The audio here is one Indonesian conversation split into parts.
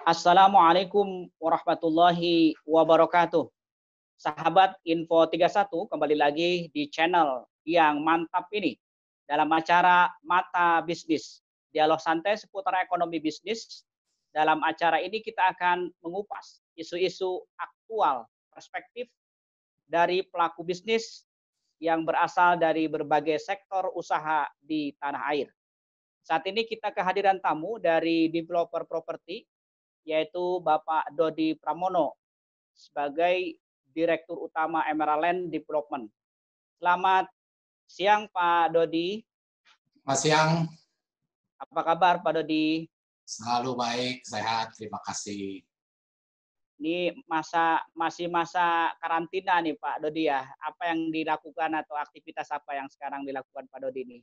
Assalamualaikum warahmatullahi wabarakatuh. Sahabat Info 31 kembali lagi di channel yang mantap ini dalam acara Mata Bisnis. Dialog santai seputar ekonomi bisnis. Dalam acara ini kita akan mengupas isu-isu aktual, perspektif dari pelaku bisnis yang berasal dari berbagai sektor usaha di tanah air. Saat ini kita kehadiran tamu dari developer properti yaitu Bapak Dodi Pramono sebagai Direktur Utama Emerald Land Development. Selamat siang Pak Dodi. Selamat siang. Apa kabar Pak Dodi? Selalu baik, sehat, terima kasih. Ini masih masa karantina nih Pak Dodi ya. Apa yang dilakukan atau aktivitas apa yang sekarang dilakukan Pak Dodi ini?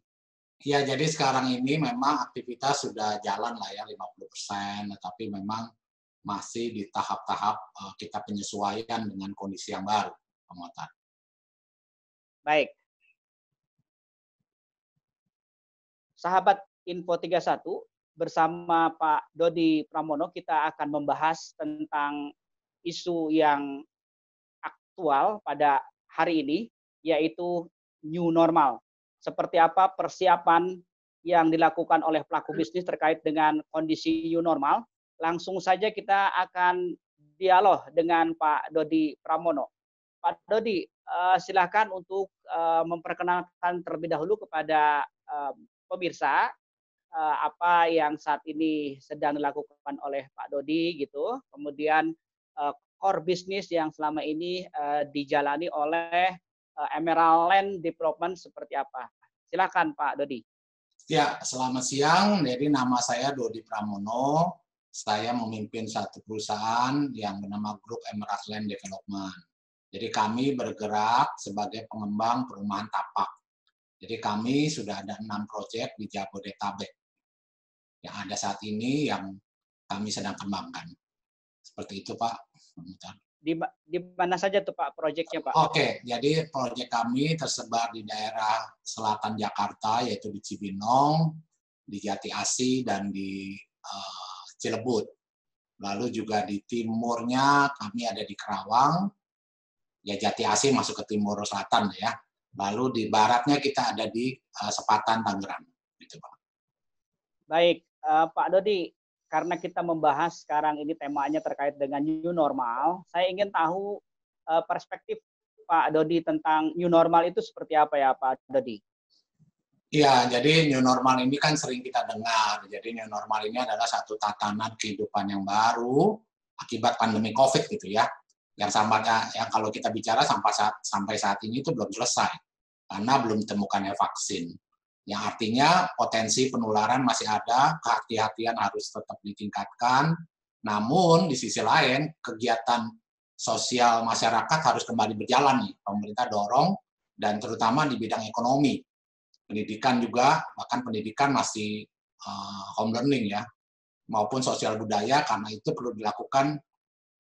Ya, jadi sekarang ini memang aktivitas sudah jalan lah ya 50%, tapi memang masih di tahap-tahap kita penyesuaian dengan kondisi yang baru, Pak Motar. Baik. Sahabat Info 31 bersama Pak Dodi Pramono kita akan membahas tentang isu yang aktual pada hari ini, yaitu new normal. Seperti apa persiapan yang dilakukan oleh pelaku bisnis terkait dengan kondisi new normal. Langsung saja kita akan dialog dengan Pak Dodi Pramono. Pak Dodi, silakan untuk memperkenalkan terlebih dahulu kepada pemirsa apa yang saat ini sedang dilakukan oleh Pak Dodi gitu. Kemudian core bisnis yang selama ini dijalani oleh Emerald Land Development seperti apa? Silakan Pak Dodi. Ya, selamat siang. Jadi nama saya Dodi Pramono. Saya memimpin satu perusahaan yang bernama Grup Emerald Land Development. Jadi kami bergerak sebagai pengembang perumahan tapak. Jadi kami sudah ada 6 proyek di Jabodetabek yang ada saat ini yang kami sedang kembangkan. Seperti itu Pak. Di mana saja tuh Pak proyeknya Pak? Oke, jadi proyek kami tersebar di daerah selatan Jakarta, yaitu di Cibinong, di Jati Asih, dan di Cilebut. Lalu juga di timurnya kami ada di Kerawang, ya Jati Asih masuk ke timur selatan ya. Lalu di baratnya kita ada di Sepatan, Tangerang. Gitu, Pak. Baik, Pak Dodi, karena kita membahas sekarang ini temanya terkait dengan new normal, saya ingin tahu perspektif Pak Dodi tentang new normal itu seperti apa ya Pak Dodi? Iya, jadi new normal ini kan sering kita dengar. Jadi new normal ini adalah satu tatanan kehidupan yang baru akibat pandemi COVID gitu ya. Yang kalau kita bicara sampai saat ini itu belum selesai karena belum ditemukannya vaksin. Yang artinya potensi penularan masih ada, kehati-hatian harus tetap ditingkatkan. Namun di sisi lain kegiatan sosial masyarakat harus kembali berjalan nih. Pemerintah dorong dan terutama di bidang ekonomi. Pendidikan juga, bahkan pendidikan masih home learning ya, maupun sosial budaya, karena itu perlu dilakukan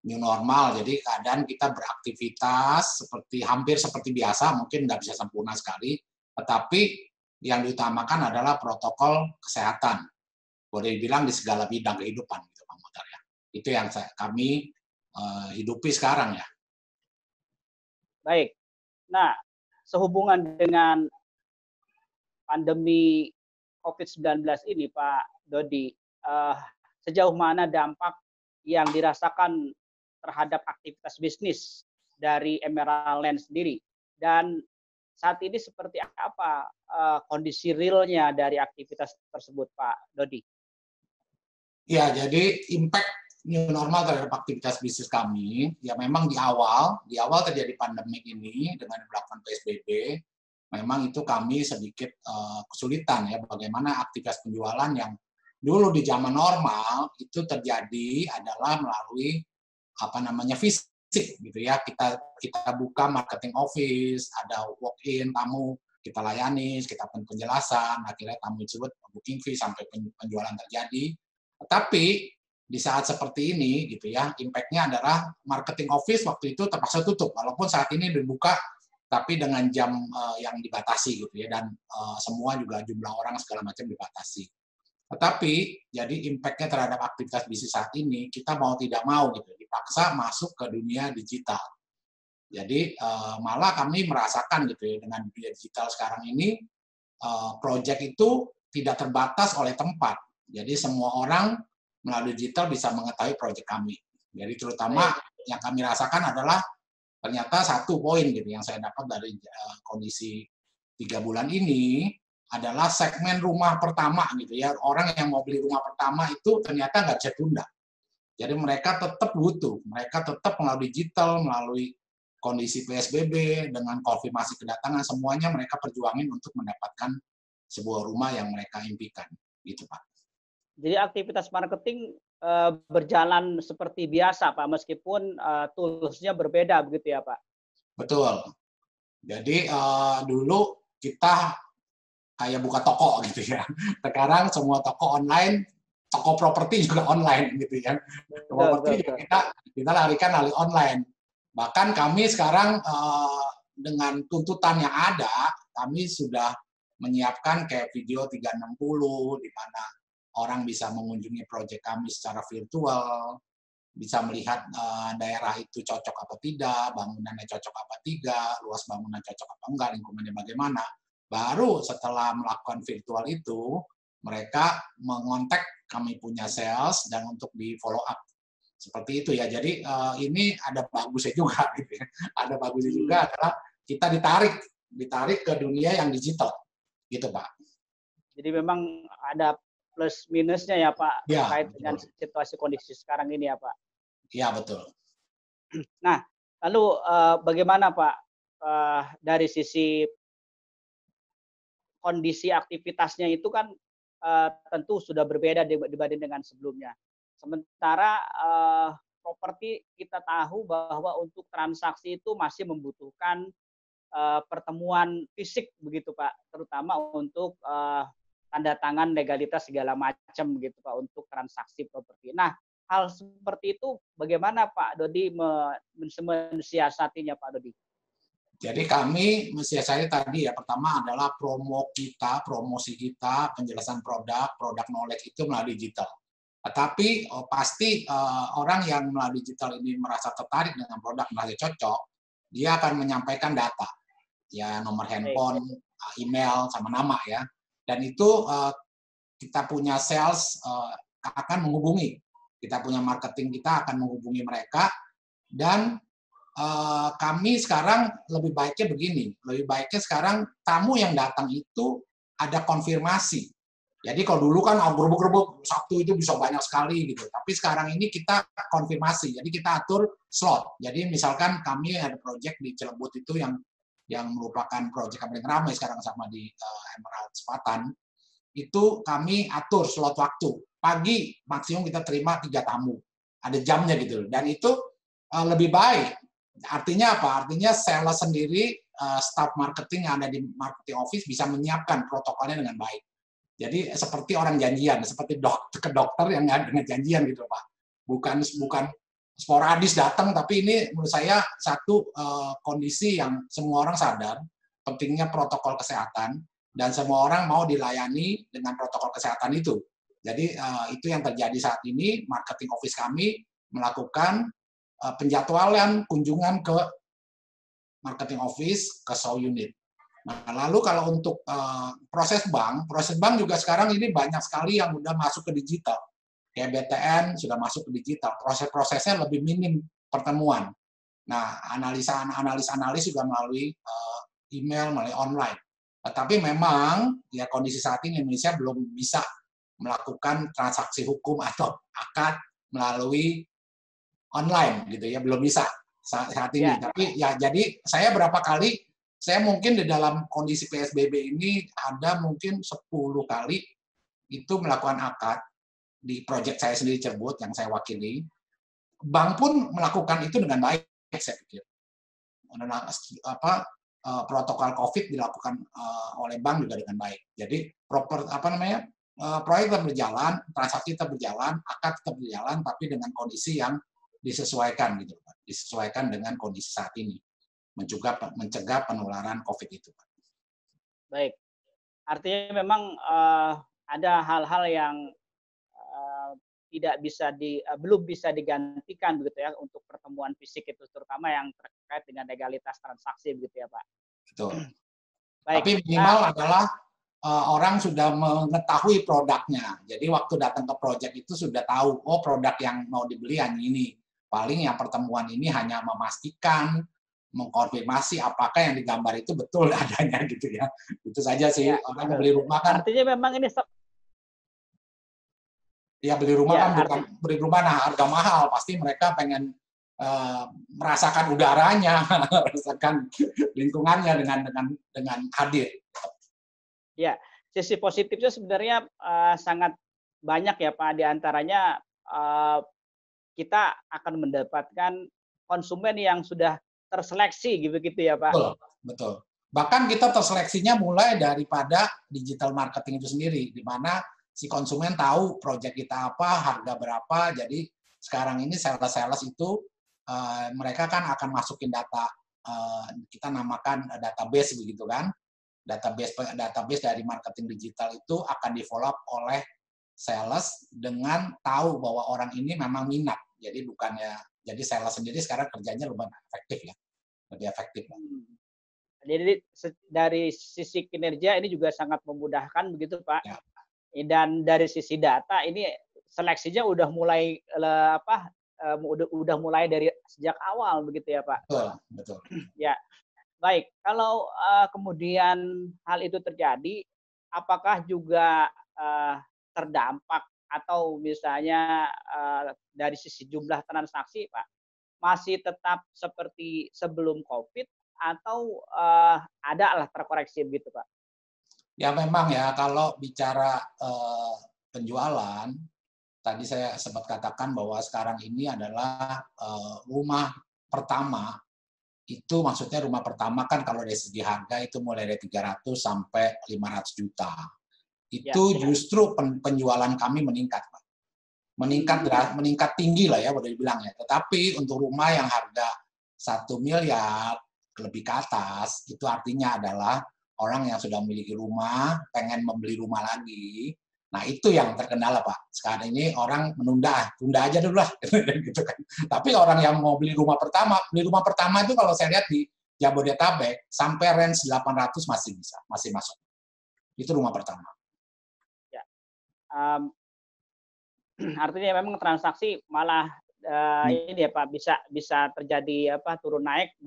new normal. Jadi keadaan kita beraktivitas hampir seperti biasa, mungkin nggak bisa sempurna sekali, tetapi yang diutamakan adalah protokol kesehatan. Boleh dibilang di segala bidang kehidupan, gitu Pak Motar ya. Itu yang kami hidupi sekarang ya. Baik. Nah, sehubungan dengan pandemi COVID-19 ini, Pak Dodi, sejauh mana dampak yang dirasakan terhadap aktivitas bisnis dari Emerald Land sendiri? Dan saat ini seperti apa kondisi realnya dari aktivitas tersebut, Pak Dodi? Ya, jadi impact new normal terhadap aktivitas bisnis kami, ya memang di awal terjadi pandemi ini dengan diberlakukan PSBB, memang itu kami sedikit kesulitan ya, bagaimana aktivitas penjualan yang dulu di zaman normal itu terjadi adalah melalui fisik gitu ya, kita buka marketing office, ada walk-in tamu, kita layani, kita penjelasan, akhirnya tamu tersebut booking fee sampai penjualan terjadi. Tapi di saat seperti ini gitu ya, impact-nya adalah marketing office waktu itu terpaksa tutup, walaupun saat ini dibuka tapi dengan jam yang dibatasi gitu ya, dan semua juga jumlah orang segala macam dibatasi. Tetapi jadi impact-nya terhadap aktivitas bisnis saat ini kita mau tidak mau gitu dipaksa masuk ke dunia digital. Jadi malah kami merasakan gitu ya dengan dunia digital sekarang ini project itu tidak terbatas oleh tempat. Jadi semua orang melalui digital bisa mengetahui project kami. Jadi terutama yang kami rasakan adalah ternyata satu poin gitu yang saya dapat dari kondisi 3 bulan ini adalah segmen rumah pertama gitu ya. Orang yang mau beli rumah pertama itu ternyata nggak bisa tunda. Jadi mereka tetap butuh, mereka tetap melalui digital, melalui kondisi PSBB, dengan konfirmasi kedatangan, semuanya mereka perjuangin untuk mendapatkan sebuah rumah yang mereka impikan. Gitu, Pak. Jadi aktivitas marketing berjalan seperti biasa, Pak, meskipun tools-nya berbeda begitu ya, Pak? Betul. Jadi dulu kita kayak buka toko gitu ya. Sekarang semua toko online, toko properti juga online gitu ya. Betul, betul, Properti betul. kita larikan alih online. Bahkan kami sekarang dengan tuntutan yang ada, kami sudah menyiapkan kayak video 360 di mana orang bisa mengunjungi proyek kami secara virtual, bisa melihat daerah itu cocok apa tidak, bangunannya cocok apa tidak, luas bangunan cocok apa enggak, lingkungannya bagaimana. Baru setelah melakukan virtual itu, mereka mengontak kami punya sales dan untuk di follow up. Seperti itu ya. Jadi ini ada bagusnya juga gitu ya. Ada bagusnya juga adalah kita ditarik ke dunia yang digital. Gitu, Pak. Jadi memang ada plus minusnya ya, Pak, Ya, terkait dengan betul. situasi kondisi sekarang ini ya, Pak. Iya, betul. Nah, lalu bagaimana, Pak, dari sisi kondisi aktivitasnya itu kan tentu sudah berbeda dibanding dengan sebelumnya. Sementara properti kita tahu bahwa untuk transaksi itu masih membutuhkan pertemuan fisik begitu, Pak, terutama untuk tanda tangan legalitas segala macam gitu, Pak, untuk transaksi properti. Nah, hal seperti itu bagaimana Pak Dodi mensiasatinya, Pak Dodi? Jadi kami mensiasati tadi ya, pertama adalah promosi kita, penjelasan produk knowledge itu melalui digital. Tetapi pasti orang yang melalui digital ini merasa tertarik dengan produk, merasa cocok, dia akan menyampaikan data, ya nomor Baik, handphone, email, sama nama ya. Dan itu kita punya sales akan menghubungi, kita punya marketing kita akan menghubungi mereka dan kami sekarang lebih baiknya begini, lebih baiknya sekarang tamu yang datang itu ada konfirmasi. Jadi kalau dulu kan gerbek-gerbek Sabtu itu bisa banyak sekali gitu, tapi sekarang ini kita konfirmasi, jadi kita atur slot. Jadi misalkan kami ada proyek di Cilebut itu yang merupakan proyek yang paling ramai sekarang sama di Emerald Selatan, itu kami atur slot waktu. Pagi maksimum kita terima 3 tamu, ada jamnya gitu, dan itu lebih baik. Artinya apa? Artinya sales sendiri, staff marketing yang ada di marketing office bisa menyiapkan protokolnya dengan baik. Jadi seperti orang janjian, seperti ke dokter yang dengan janjian gitu, Pak. Bukan sporadis datang, tapi ini menurut saya satu kondisi yang semua orang sadar pentingnya protokol kesehatan dan semua orang mau dilayani dengan protokol kesehatan itu. Jadi itu yang terjadi saat ini. Marketing office kami melakukan penjadwalan kunjungan ke marketing office, ke show unit. Nah, lalu kalau untuk proses bank juga sekarang ini banyak sekali yang udah masuk ke digital. Kayak BTN sudah masuk ke digital. Proses-prosesnya lebih minim pertemuan. Nah, analis juga melalui email, melalui online. Tetapi memang ya kondisi saat ini Indonesia belum bisa melakukan transaksi hukum atau akad melalui online gitu ya, belum bisa saat ini. ya, Tapi ya jadi saya mungkin di dalam kondisi PSBB ini ada mungkin 10 kali itu melakukan akad di proyek saya sendiri Cirebut yang saya wakili. Bank pun melakukan itu dengan baik, saya pikir. Protokol COVID dilakukan oleh bank juga dengan baik. Jadi proyek tetap berjalan, transaksi tetap berjalan, akad tetap berjalan, tapi dengan kondisi yang disesuaikan gitu, Pak. Disesuaikan dengan kondisi saat ini, mencegah penularan COVID itu, Pak. baik. Artinya memang ada hal-hal yang tidak bisa belum bisa digantikan begitu ya untuk pertemuan fisik itu, terutama yang terkait dengan legalitas transaksi begitu ya Pak. Betul. Baik, Tapi minimal adalah orang sudah mengetahui produknya. Jadi waktu datang ke proyek itu sudah tahu, oh produk yang mau dibeli hanya ini. Paling yang pertemuan ini hanya memastikan, mengkonfirmasi apakah yang digambar itu betul adanya gitu ya. Itu saja sih, ya orang betul. beli rumah kan, Artinya memang ini ya beli rumah ya kan bukan beli rumah nah harga mahal, pasti mereka pengen merasakan udaranya, merasakan lingkungannya dengan hadir. ya, sisi positifnya sebenarnya sangat banyak ya Pak, di antaranya kita akan mendapatkan konsumen yang sudah terseleksi gitu ya Pak. Betul, betul. Bahkan kita terseleksinya mulai daripada digital marketing itu sendiri, di mana si konsumen tahu proyek kita apa, harga berapa. Jadi sekarang ini sales-sales itu mereka kan akan masukin data, kita namakan database begitu kan. Database dari marketing digital itu akan di-follow up oleh sales dengan tahu bahwa orang ini memang minat. Jadi bukannya, jadi sales sendiri sekarang kerjanya lumayan efektif ya, lebih efektif. Jadi dari sisi kinerja ini juga sangat memudahkan begitu Pak. Ya. Dan dari sisi data ini seleksinya udah mulai udah mulai dari sejak awal begitu ya Pak. Betul, betul. Ya, baik. Kalau kemudian hal itu terjadi, apakah juga terdampak atau misalnya dari sisi jumlah transaksi Pak, masih tetap seperti sebelum COVID atau ada lah terkoreksi begitu Pak? Ya memang ya kalau bicara penjualan, tadi saya sempat katakan bahwa sekarang ini adalah rumah pertama. Itu maksudnya rumah pertama kan kalau dari segi harga itu mulai dari 300 sampai 500 juta. Ya. Itu justru penjualan kami meningkat, Pak. Meningkat tinggi lah ya boleh dibilang ya. Tetapi untuk rumah yang harga 1 miliar lebih ke atas, itu artinya adalah orang yang sudah memiliki rumah, pengen membeli rumah lagi. Nah, itu yang terkendala, Pak. Sekarang ini orang tunda aja dulu lah. gitu kan. Tapi orang yang mau beli rumah pertama itu kalau saya lihat di Jabodetabek, sampai range 800 masih bisa, masih masuk. Itu rumah pertama. Ya. Artinya memang transaksi malah ini ya Pak, bisa terjadi turun naik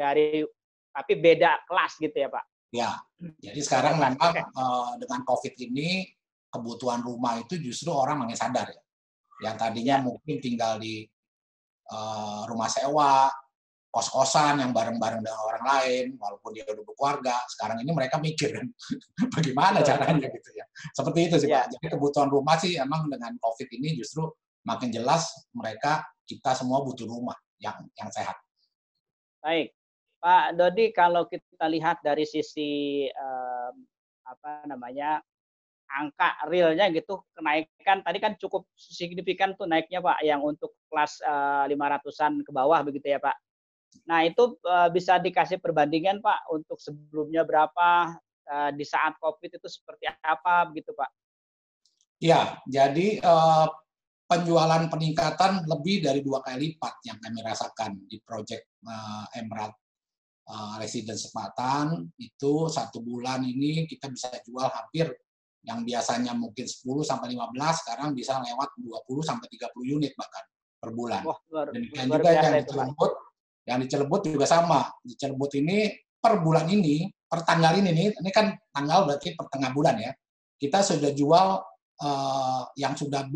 tapi beda kelas gitu ya Pak? Ya, jadi sekarang memang dengan COVID ini kebutuhan rumah itu justru orang makin sadar ya. Yang tadinya mungkin tinggal di rumah sewa, kos-kosan yang bareng-bareng dengan orang lain, walaupun dia udah berkeluarga, sekarang ini mereka mikir kan, bagaimana caranya gitu ya. Seperti itu sih Pak. Jadi kebutuhan rumah sih emang dengan COVID ini justru makin jelas kita semua butuh rumah yang sehat. Baik. Pak Dodi, kalau kita lihat dari sisi angka realnya gitu, kenaikan tadi kan cukup signifikan tuh naiknya Pak, yang untuk kelas 500-an ke bawah begitu ya Pak. Nah itu bisa dikasih perbandingan Pak, untuk sebelumnya berapa, di saat COVID itu seperti apa begitu Pak? Ya, jadi penjualan peningkatan lebih dari 2 kali lipat yang kami rasakan di proyek Emerald Residence Selatan. Itu 1 bulan ini kita bisa jual hampir yang biasanya mungkin 10 sampai 15, sekarang bisa lewat 20 sampai 30 unit bahkan per bulan. Wah, Demikian luar juga biasa itu Pak. yang di Cilebut juga sama. Di Cilebut ini per bulan ini, per tanggal ini kan tanggal berarti per tengah bulan ya. Kita sudah jual yang sudah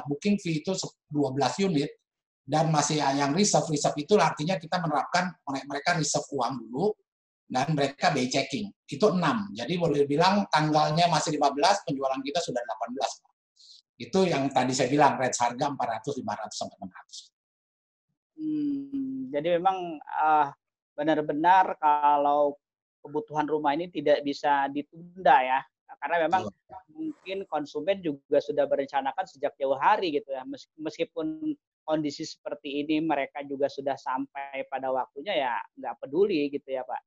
booking fee itu 12 unit dan masih yang reserve itu artinya kita menerapkan mereka reserve uang dulu dan mereka BI checking. Itu 6. Jadi boleh bilang tanggalnya masih 15, penjualan kita sudah 18. Itu yang tadi saya bilang range harga 400, 500 sampai 600. Jadi memang benar-benar kalau kebutuhan rumah ini tidak bisa ditunda ya, karena memang mungkin konsumen juga sudah merencanakan sejak jauh hari gitu ya, meskipun kondisi seperti ini mereka juga sudah sampai pada waktunya ya nggak peduli gitu ya Pak.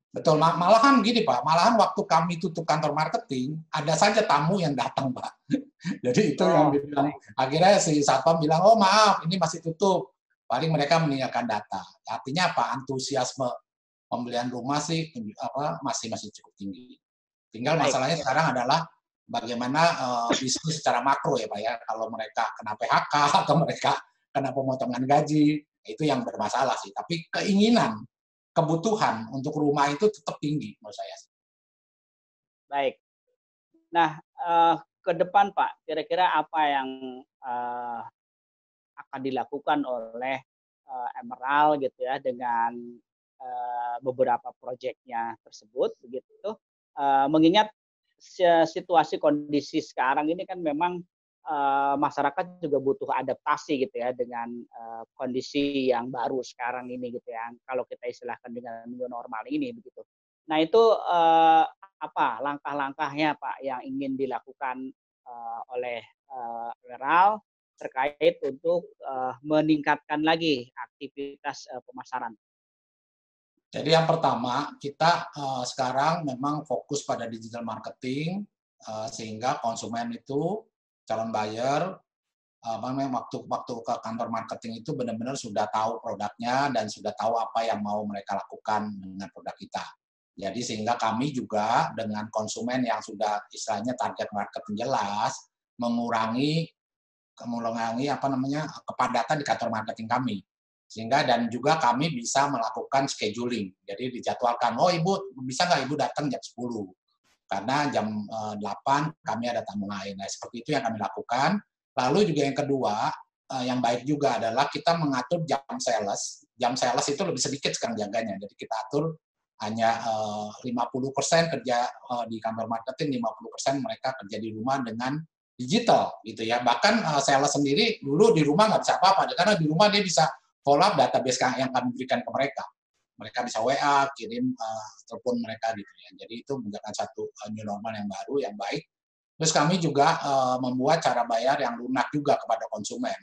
Betul, malahan gini Pak, malahan waktu kami tutup kantor marketing, ada saja tamu yang datang Pak. Jadi itu yang Oh, dibilang, akhirnya si satpam bilang, oh maaf, ini masih tutup. Paling mereka meninggalkan data. Artinya apa? Antusiasme pembelian rumah sih masih cukup tinggi. Tinggal baik. masalahnya sekarang adalah bagaimana bisnis secara makro ya Pak ya. Kalau mereka kena PHK atau mereka kena pemotongan gaji, itu yang bermasalah sih. Tapi keinginan, kebutuhan untuk rumah itu tetap tinggi menurut saya. Baik. Nah, ke depan Pak, kira-kira apa yang eh, akan dilakukan oleh Emerald gitu ya dengan beberapa proyeknya tersebut begitu. Mengingat situasi kondisi sekarang ini kan memang masyarakat juga butuh adaptasi gitu ya dengan kondisi yang baru sekarang ini gitu ya. Kalau kita istilahkan dengan new normal ini begitu. Nah itu apa langkah-langkahnya Pak yang ingin dilakukan oleh Emerald terkait untuk meningkatkan lagi aktivitas pemasaran. Jadi yang pertama, kita sekarang memang fokus pada digital marketing, sehingga konsumen itu, calon buyer, waktu ke kantor marketing itu benar-benar sudah tahu produknya dan sudah tahu apa yang mau mereka lakukan dengan produk kita. Jadi sehingga kami juga dengan konsumen yang sudah istilahnya target marketing jelas, mengurangi kepadatan di kantor marketing kami. Sehingga dan juga kami bisa melakukan scheduling. Jadi dijadwalkan, oh Ibu, bisa nggak Ibu datang jam 10? Karena jam 8 kami ada tamu lain. Nah, seperti itu yang kami lakukan. Lalu juga yang kedua, yang baik juga adalah kita mengatur jam sales. Jam sales itu lebih sedikit sekarang jaganya. Jadi kita atur hanya 50% kerja di kantor marketing, 50% mereka kerja di rumah dengan digital gitu ya. Bahkan sales sendiri dulu di rumah nggak bisa apa-apa, karena di rumah dia bisa follow up database yang kami berikan ke mereka. Mereka bisa WA, kirim telepon mereka gitu ya. Jadi itu menjadi satu new normal yang baru, yang baik. Terus kami juga membuat cara bayar yang lunak juga kepada konsumen.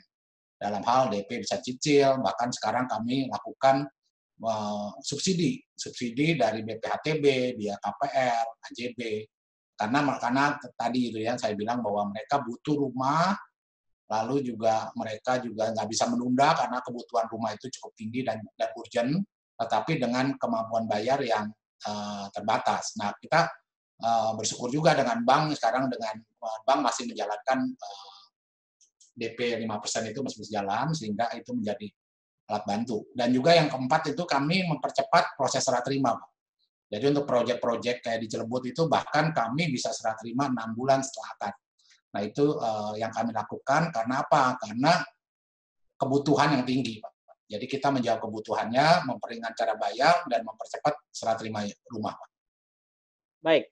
Dalam hal DP bisa cicil, bahkan sekarang kami lakukan subsidi dari BPHTB, via KPR, AJB. Karena tadi itu ya saya bilang bahwa mereka butuh rumah, lalu juga mereka juga nggak bisa menunda karena kebutuhan rumah itu cukup tinggi dan urgent, tetapi dengan kemampuan bayar yang terbatas. Nah, kita bersyukur juga dengan bank sekarang, dengan bank masih menjalankan DP 5% itu masih berjalan, sehingga itu menjadi alat bantu. Dan juga yang keempat itu kami mempercepat proses serah terima. Jadi untuk proyek-proyek kayak di Cilebut itu bahkan kami bisa serah terima 6 bulan setelah akad. Nah itu yang kami lakukan karena apa? Karena kebutuhan yang tinggi, Pak. Jadi kita menjawab kebutuhannya, memperingan cara bayar, dan mempercepat serah terima rumah, Pak. Baik,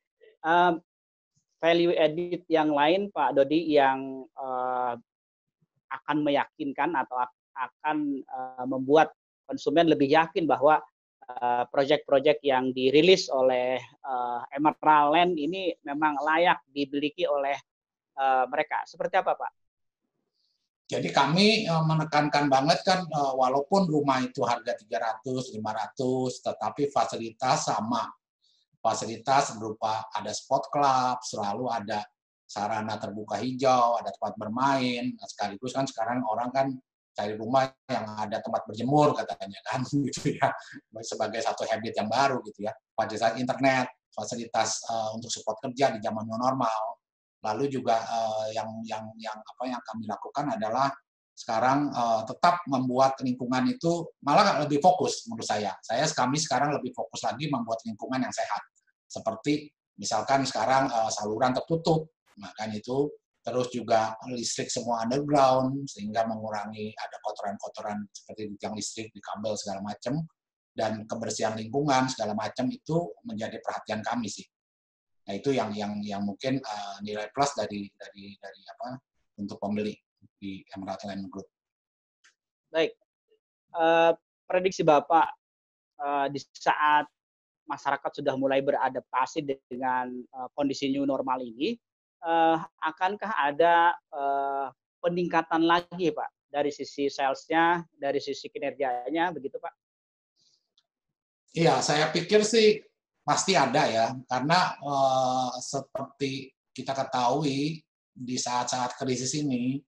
value added yang lain Pak Dodi yang akan meyakinkan atau akan membuat konsumen lebih yakin bahwa proyek-proyek yang dirilis oleh Emerald Land ini memang layak dimiliki oleh mereka. Seperti apa Pak? Jadi kami menekankan banget kan, walaupun rumah itu harga 300, 500, tetapi fasilitas sama. Fasilitas berupa ada sport club, selalu ada sarana terbuka hijau, ada tempat bermain, sekaligus kan sekarang orang kan cari rumah yang ada tempat berjemur katanya kan gitu ya, sebagai satu habit yang baru gitu ya. Fasilitas internet, fasilitas untuk support kerja di zaman new normal. Lalu juga yang kami lakukan adalah sekarang tetap membuat lingkungan itu malah lebih fokus menurut saya. Kami sekarang lebih fokus lagi membuat lingkungan yang sehat. Seperti misalkan sekarang saluran tertutup, maka itu terus juga listrik semua underground sehingga mengurangi ada kotoran-kotoran seperti di tiang listrik, di kabel segala macam, dan kebersihan lingkungan segala macam itu menjadi perhatian kami sih. Nah itu yang mungkin nilai plus dari apa untuk pembeli di Emerald Land Group. Baik, prediksi Bapak di saat masyarakat sudah mulai beradaptasi dengan kondisi new normal ini, akankah ada peningkatan lagi Pak dari sisi sales-nya, dari sisi kinerjanya begitu Pak? Iya, saya pikir sih pasti ada ya, karena seperti kita ketahui di saat-saat krisis ini,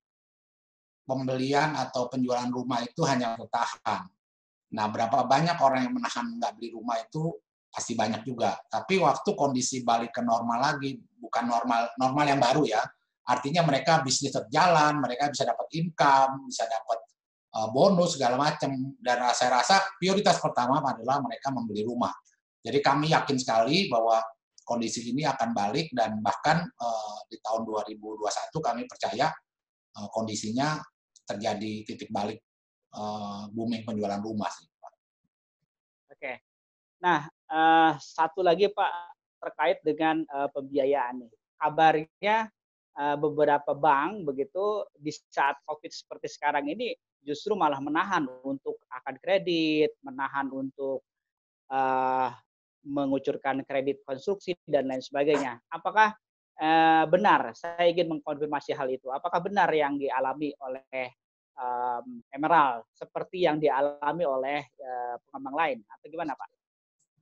pembelian atau penjualan rumah itu hanya bertahan. Nah, berapa banyak orang yang menahan nggak beli rumah itu pasti banyak juga. Tapi waktu kondisi balik ke normal lagi, bukan normal yang baru ya, artinya mereka bisnis berjalan, mereka bisa dapat income, bisa dapat bonus segala macam. Dan saya rasa prioritas pertama adalah mereka membeli rumah. Jadi kami yakin sekali bahwa kondisi ini akan balik dan bahkan di tahun 2021 kami percaya kondisinya terjadi titik balik booming penjualan rumah sih. Oke. Nah, satu lagi Pak terkait dengan pembiayaan nih. Kabarnya beberapa bank begitu di saat COVID seperti sekarang ini justru malah menahan untuk akad kredit, menahan untuk uh, mengucurkan kredit konstruksi dan lain sebagainya. Apakah benar? Saya ingin mengkonfirmasi hal itu. Apakah benar yang dialami oleh Emerald seperti yang dialami oleh pengembang lain atau gimana Pak?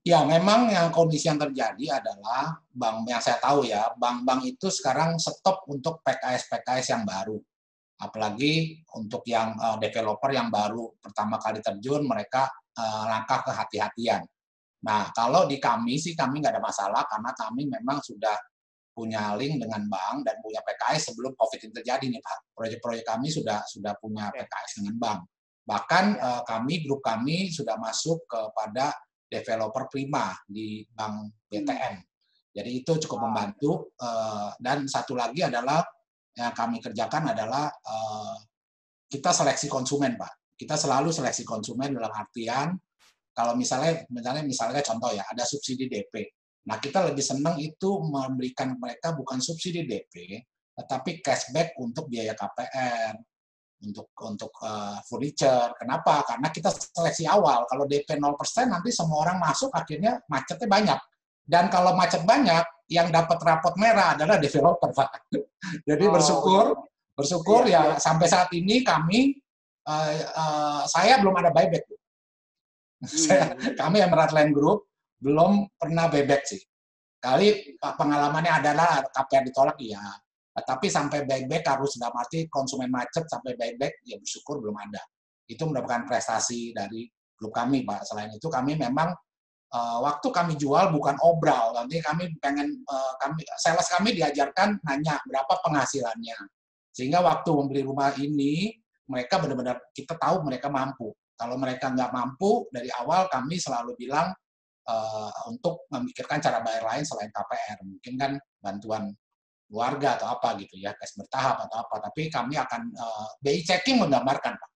Ya, memang yang kondisi yang terjadi adalah bank yang saya tahu ya, bank-bank itu sekarang stop untuk PKS-PKS yang baru. Apalagi untuk yang developer yang baru pertama kali terjun, mereka langkah kehati-hatian. Nah, kalau di kami sih kami nggak ada masalah karena kami memang sudah punya link dengan bank dan punya PKS sebelum COVID ini terjadi nih Pak. Proyek-proyek kami sudah punya PKS dengan bank. Bahkan grup kami sudah masuk kepada developer prima di Bank BTN. Jadi itu cukup membantu. Dan satu lagi adalah yang kami kerjakan adalah kita seleksi konsumen Pak. Kita selalu seleksi konsumen dalam artian kalau misalnya contoh ya, ada subsidi DP. Nah, kita lebih senang itu memberikan mereka bukan subsidi DP, tetapi cashback untuk biaya KPR, untuk furniture. Kenapa? Karena kita seleksi awal. Kalau DP 0% nanti semua orang masuk, akhirnya macetnya banyak. Dan kalau macet banyak, yang dapat rapot merah adalah developer, Pak. Jadi bersyukur ya sampai saat ini saya belum ada buyback. Kami Emerald Land Group belum pernah buyback sih. Kali pengalamannya adalah KPR ditolak ya, tapi sampai buyback harus dalam arti konsumen macet sampai buyback ya bersyukur belum ada. Itu merupakan prestasi dari grup kami Pak. Selain itu kami memang waktu kami jual bukan obral, nanti kami pengen sales kami diajarkan nanya berapa penghasilannya. Sehingga waktu membeli rumah ini mereka benar-benar kita tahu mereka mampu. Kalau mereka nggak mampu, dari awal kami selalu bilang untuk memikirkan cara bayar lain selain KPR. Mungkin kan bantuan keluarga atau apa gitu ya, cash bertahap atau apa. Tapi kami akan BI checking menggambarkan, Pak.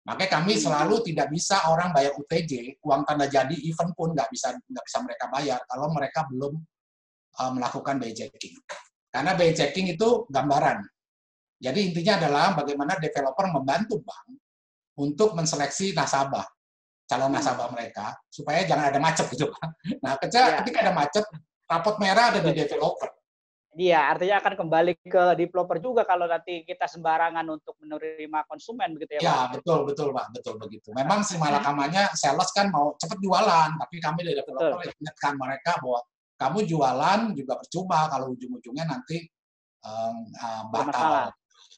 Makanya kami selalu tidak bisa orang bayar UTJ, uang tanda jadi event pun nggak bisa mereka bayar kalau mereka belum melakukan BI checking. Karena BI checking itu gambaran. Jadi intinya adalah bagaimana developer membantu bank untuk menseleksi nasabah, calon nasabah mereka, supaya jangan ada macet gitu kan. Nah, ketika ada macet, rapot merah ada di developer. Iya, artinya akan kembali ke developer juga kalau nanti kita sembarangan untuk menerima konsumen begitu ya, Pak? Ya, betul Pak, betul begitu. Memang si malakamannya sales kan mau cepat jualan, tapi kami dari developer ingatkan mereka bahwa kamu jualan juga percuma kalau ujung-ujungnya nanti batal,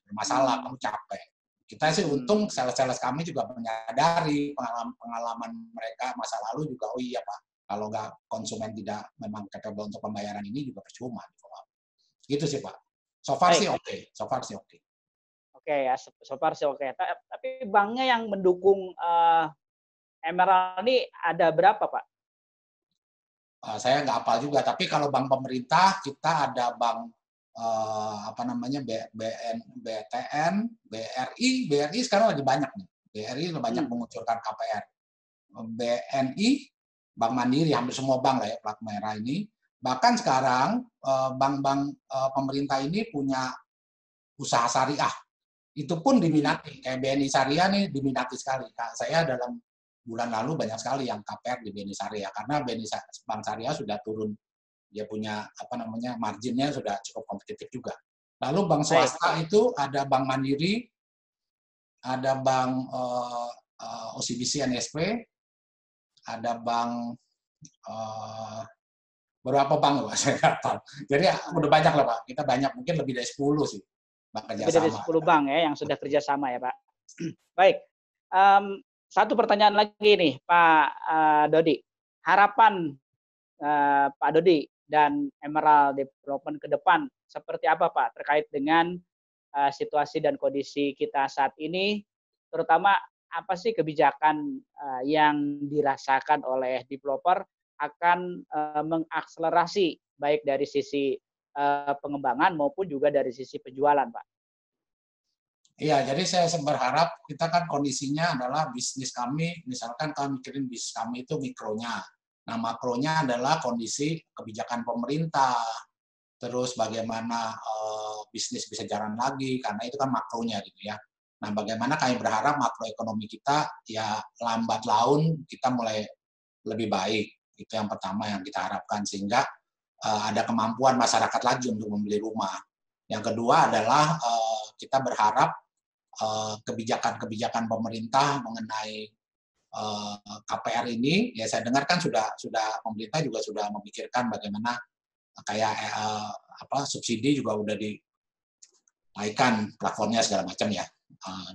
bermasalah, kamu capek. Kita sih untung sales-sales kami juga menyadari pengalaman mereka masa lalu juga, oh iya Pak, kalau nggak konsumen tidak memang capable untuk pembayaran ini juga percuma. Gitu sih Pak. So far sih oke. Oke ya, so far sih oke. Tapi banknya yang mendukung Emerald ini ada berapa Pak? Saya nggak hafal juga, tapi kalau bank pemerintah kita ada bank BTN, BRI sekarang lagi banyak nih. BRI banyak mengucurkan KPR. BNI, Bank Mandiri, hampir semua bank lah ya plat merah ini. Bahkan sekarang bank-bank pemerintah ini punya usaha syariah. Itu pun diminati. Kayak BNI Syariah nih diminati sekali. Saya dalam bulan lalu banyak sekali yang KPR di BNI Syariah karena BNI Bank Syariah sudah turun, dia punya marginnya sudah cukup kompetitif juga. Lalu bank swasta itu ada Bank Mandiri, ada Bank OCBC NSP, ada Bank Berapa bank Pak? Saya nggak tahu. Jadi udah banyak lah Pak. Kita banyak, mungkin lebih dari 10 sih Pak Lebih dari kerjasama. 10 bank ya yang sudah kerjasama ya Pak. Baik, satu pertanyaan lagi nih Pak Dodi. Harapan Pak Dodi dan Emerald Development ke depan seperti apa Pak terkait dengan situasi dan kondisi kita saat ini, terutama apa sih kebijakan yang dirasakan oleh developer akan mengakselerasi baik dari sisi pengembangan maupun juga dari sisi penjualan, Pak. Iya, jadi saya berharap kita kan kondisinya adalah bisnis kami, misalkan kami mikirin bisnis kami itu mikronya. Nah, makronya adalah kondisi kebijakan pemerintah, terus bagaimana bisnis bisa jalan lagi, karena itu kan makronya gitu ya. Nah, bagaimana kami berharap makroekonomi kita ya lambat laun kita mulai lebih baik. Itu yang pertama yang kita harapkan, sehingga ada kemampuan masyarakat lagi untuk membeli rumah. Yang kedua adalah kita berharap kebijakan-kebijakan pemerintah mengenai KPR ini, ya saya dengar kan sudah pemerintah juga sudah memikirkan bagaimana kayak subsidi juga udah dinaikkan plafonnya segala macam ya,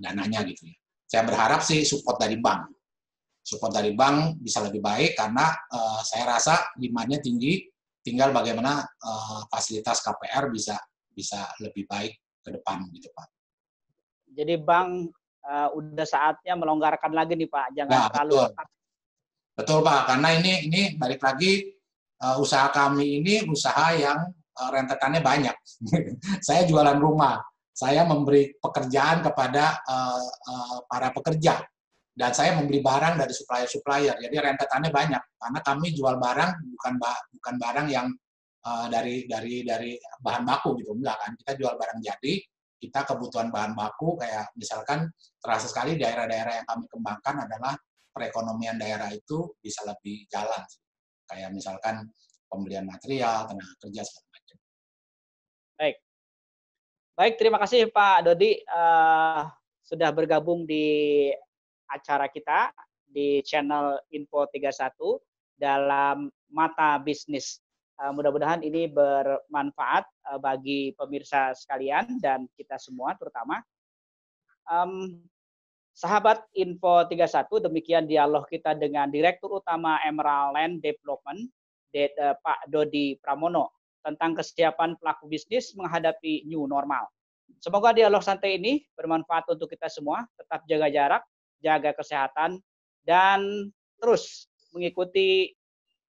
dananya gitu ya. Saya berharap sih support dari bank bisa lebih baik karena saya rasa demand-nya tinggi, tinggal bagaimana fasilitas KPR bisa lebih baik ke depan gitu Pak. Jadi bank udah saatnya melonggarkan lagi nih Pak, jangan Ya, terlalu betul. ketat. Betul Pak, karena ini balik lagi usaha kami ini usaha yang rentetannya banyak. Saya jualan rumah, saya memberi pekerjaan kepada para pekerja, dan saya membeli barang dari supplier-supplier. Jadi rentetannya banyak, karena kami jual barang bukan barang yang dari bahan baku gitu, enggak kan? Kita jual barang jadi, kita kebutuhan bahan baku kayak misalkan terasa sekali daerah-daerah yang kami kembangkan adalah perekonomian daerah itu bisa lebih jalan. Kayak misalkan pembelian material, tenaga kerja, segala macam. Baik. Baik, terima kasih Pak Dodi sudah bergabung di acara kita di channel Info 31 dalam Mata Bisnis. Mudah-mudahan ini bermanfaat bagi pemirsa sekalian dan kita semua terutama. Sahabat Info 31, demikian dialog kita dengan Direktur Utama Emerald Land Development, Pak Dodi Pramono, tentang kesiapan pelaku bisnis menghadapi new normal. Semoga dialog santai ini bermanfaat untuk kita semua. Tetap jaga jarak, jaga kesehatan, dan terus mengikuti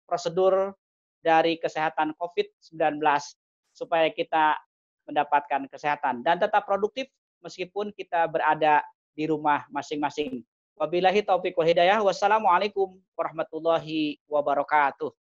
prosedur dari kesehatan COVID-19 supaya kita mendapatkan kesehatan dan tetap produktif meskipun kita berada di rumah masing-masing. Wabillahi taufiq wal hidayah. Wassalamualaikum warahmatullahi wabarakatuh.